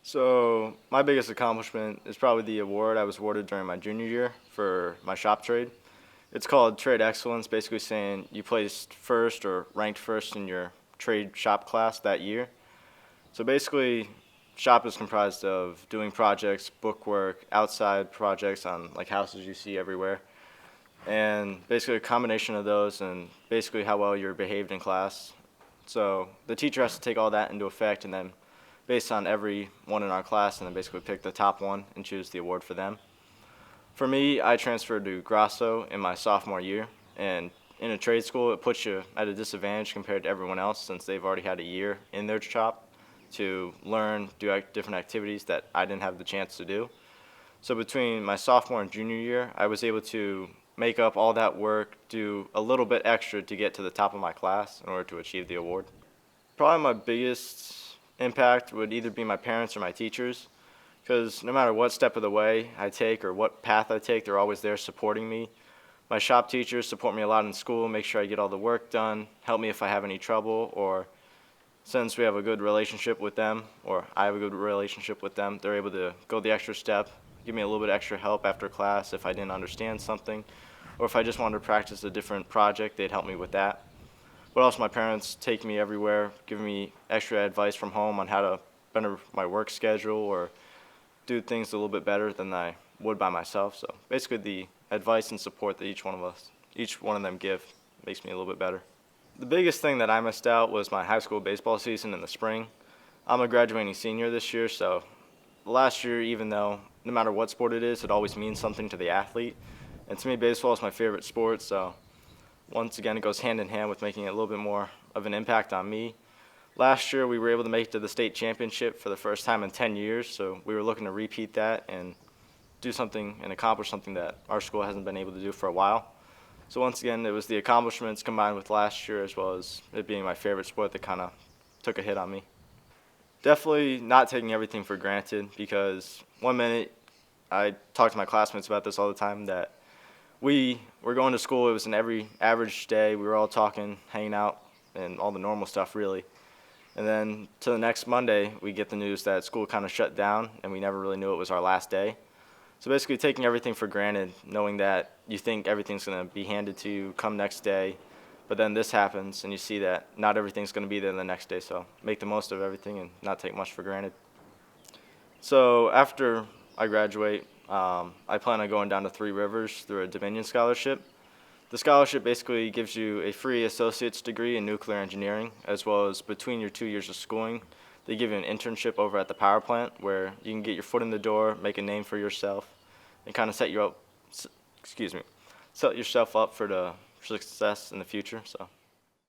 So my biggest accomplishment is probably the award I was awarded during my junior year for my shop trade. It's called Trade Excellence, basically saying you placed first or ranked first in your trade shop class that year. So basically, shop is comprised of doing projects, bookwork, outside projects on like houses you see everywhere, and basically a combination of those and basically how well you're behaved in class. So the teacher has to take all that into effect and then based on every one in our class and then basically pick the top one and choose the award for them. For me, I transferred to Grasso in my sophomore year, and in a trade school, it puts you at a disadvantage compared to everyone else since they've already had a year in their shop to learn, do different activities that I didn't have the chance to do. So between my sophomore and junior year, I was able to make up all that work, do a little bit extra to get to the top of my class in order to achieve the award. Probably my biggest impact would either be my parents or my teachers, because no matter what step of the way I take or what path I take, they're always there supporting me. My shop teachers support me a lot in school, make sure I get all the work done, help me if I have any trouble, or since we have a good relationship with them, or I have a good relationship with them, they're able to go the extra step, give me a little bit extra help after class if I didn't understand something, or if I just wanted to practice a different project, they'd help me with that. But also my parents take me everywhere, giving me extra advice from home on how to better my work schedule or do things a little bit better than I would by myself. So basically the advice and support that each one of them give makes me a little bit better. The biggest thing that I missed out was my high school baseball season in the spring. I'm a graduating senior this year, so last year, even though no matter what sport it is, it always means something to the athlete. And to me, baseball is my favorite sport, so once again, it goes hand in hand with making it a little bit more of an impact on me. Last year, we were able to make it to the state championship for the first time in 10 years, so we were looking to repeat that and do something and accomplish something that our school hasn't been able to do for a while. So once again, it was the accomplishments combined with last year as well as it being my favorite sport that kind of took a hit on me. Definitely not taking everything for granted because one minute I talk to my classmates about this all the time that we were going to school, it was an every average day, we were all talking, hanging out, and all the normal stuff really. And then to the next Monday, we get the news that school kind of shut down and we never really knew it was our last day. So basically taking everything for granted, knowing that you think everything's going to be handed to you come next day, but then this happens and you see that not everything's going to be there the next day, so make the most of everything and not take much for granted. So after I graduate, I plan on going down to Three Rivers through a Dominion scholarship. The scholarship basically gives you a free associate's degree in nuclear engineering, as well as between your 2 years of schooling, they give you an internship over at the power plant where you can get your foot in the door, make a name for yourself, and kind of set yourself up for the success in the future. So